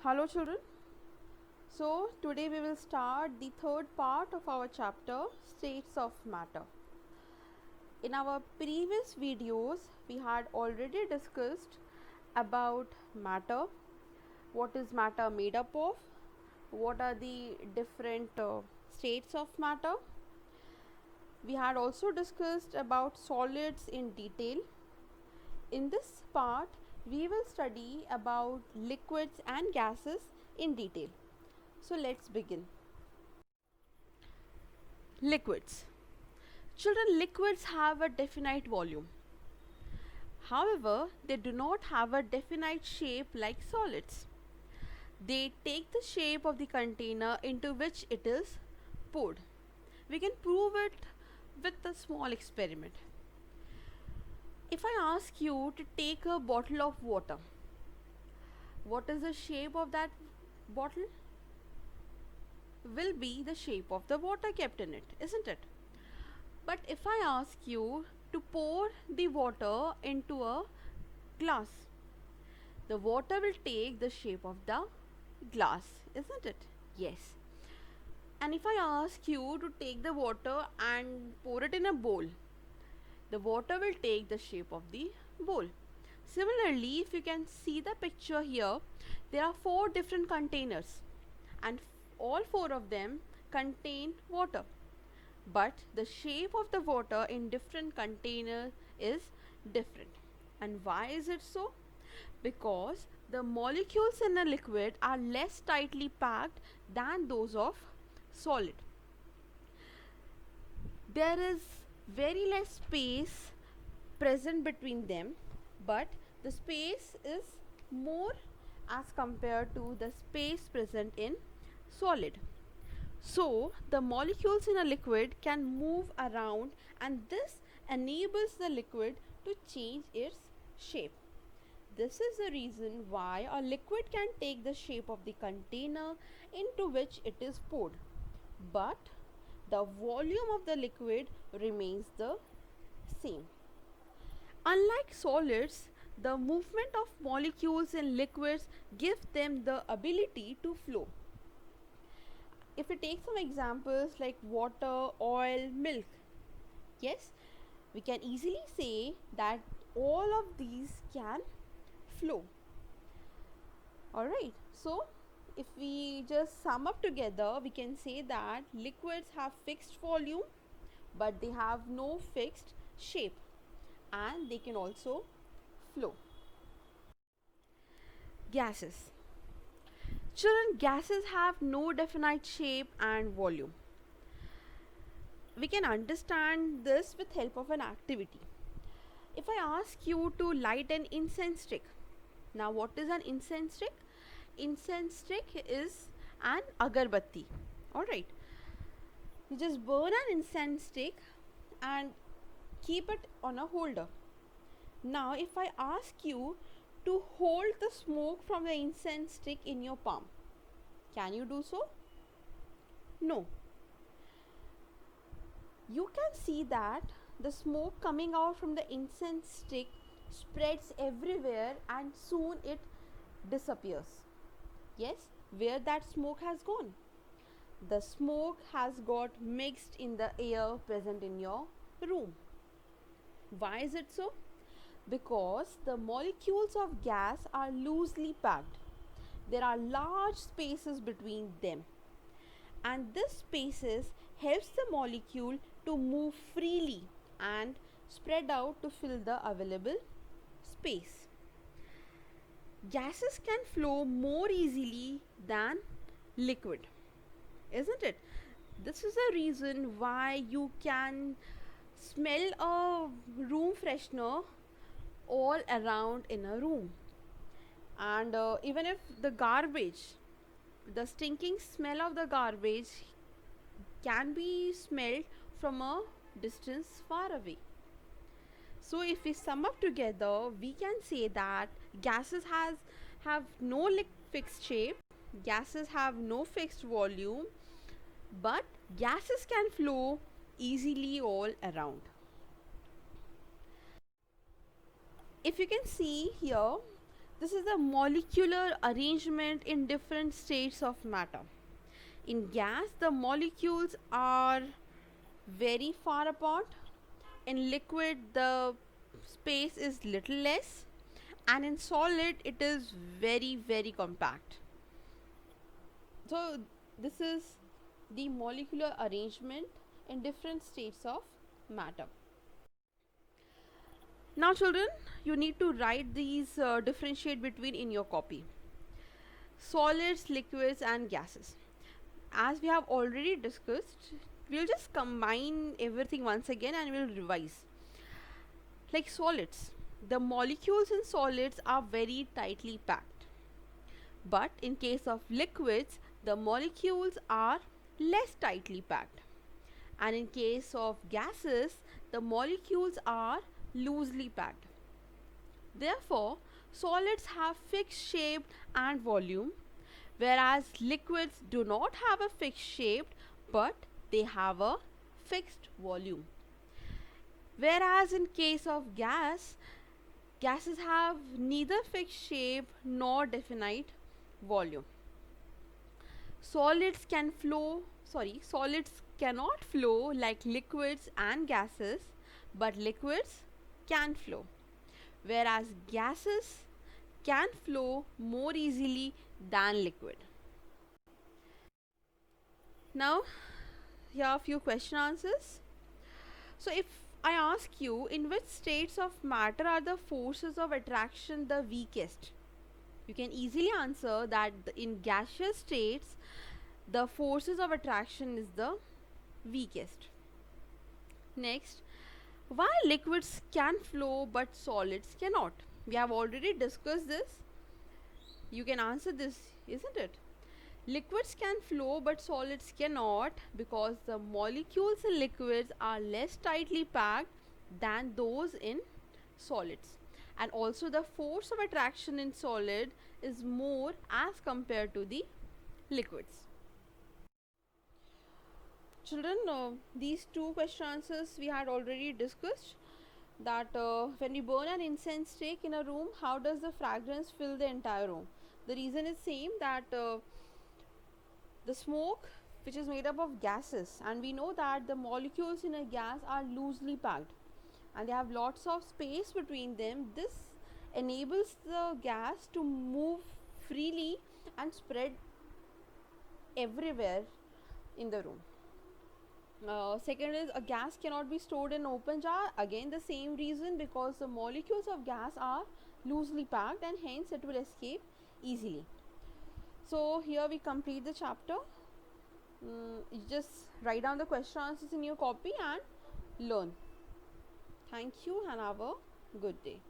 Hello children. So today we will start the third part of our chapter states of matter. In our previous videos we had already discussed about matter, what is matter made up of, what are the different states of matter. We had also discussed about solids in detail. In this part we will study about liquids and gases in detail. So let's begin. Liquids. Children, liquids have a definite volume. However, they do not have a definite shape like solids. They take the shape of the container into which it is poured. We can prove it with a small experiment. If I ask you to take a bottle of water, what is the shape of that bottle? Will be the shape of the water kept in it, isn't it? But if I ask you to pour the water into a glass, the water will take the shape of the glass, isn't it? Yes. And if I ask you to take the water and pour it in a bowl, the water will take the shape of the bowl. Similarly, if you can see the picture here, there are 4 different containers and all 4 of them contain water. But the shape of the water in different containers is different. And why is it so? Because the molecules in a liquid are less tightly packed than those of solid. There is very less space present between them, but the space is more as compared to the space present in solid. So, the molecules in a liquid can move around and this enables the liquid to change its shape. This is the reason why a liquid can take the shape of the container into which it is poured, but the volume of the liquid remains the same. Unlike solids, the movement of molecules in liquids gives them the ability to flow. If we take some examples like water, oil, milk, yes, we can easily say that all of these can flow. Alright, so if we just sum up together, we can say that liquids have fixed volume but they have no fixed shape and they can also flow. Gases. Children, gases have no definite shape and volume. We can understand this with help of an activity. If I ask you to light an incense stick, now what is an incense stick? Incense stick is an agarbatti. Alright, you just burn an incense stick and keep it on a holder. Now if I ask you to hold the smoke from the incense stick in your palm, can you do so? No. You can see that the smoke coming out from the incense stick spreads everywhere and soon it disappears. Yes, where that smoke has gone? The smoke has got mixed in the air present in your room. Why is it so? Because the molecules of gas are loosely packed. There are large spaces between them, and this spaces helps the molecule to move freely and spread out to fill the available space. Gases can flow more easily than liquid, isn't it? This is the reason why you can smell a room freshener all around in a room, and even if the garbage, the stinking smell of the garbage can be smelled from a distance far away. So if we sum up together, we can say that gases have no fixed shape, gases have no fixed volume, but gases can flow easily all around. If you can see here, This is the molecular arrangement in different states of matter. In gas, the molecules are very far apart. In liquid, the space is little less, and in solid, it is very, very compact. So, this is the molecular arrangement in different states of matter. Now, children, you need to write these differentiate between in your copy. Solids, liquids, and gases. As we have already discussed, we'll just combine everything once again and we'll revise. Like solids, the molecules in solids are very tightly packed. But in case of liquids, the molecules are less tightly packed. And in case of gases, the molecules are loosely packed. Therefore, solids have fixed shape and volume, whereas liquids do not have a fixed shape but they have a fixed volume. Whereas in case of gases have neither fixed shape nor definite volume. Solids cannot flow like liquids and gases, but liquids can flow, whereas gases can flow more easily than liquid. Now, here are a few question answers. So, if I ask you, in which states of matter are the forces of attraction the weakest? You can easily answer that in gaseous states, the forces of attraction is the weakest. Next, why liquids can flow but solids cannot? We have already discussed this. You can answer this, isn't it? Liquids can flow but solids cannot because the molecules in liquids are less tightly packed than those in solids. And also the force of attraction in solid is more as compared to the liquids. Children, these two question answers we had already discussed, that when we burn an incense stick in a room, how does the fragrance fill the entire room? The reason is same, that the smoke which is made up of gases, and we know that the molecules in a gas are loosely packed and they have lots of space between them. This enables the gas to move freely and spread everywhere in the room. Second is, a gas cannot be stored in open jar. Again the same reason, because the molecules of gas are loosely packed and hence it will escape easily. So here we complete the chapter. You just write down the question answers in your copy and learn. Thank you and have a good day.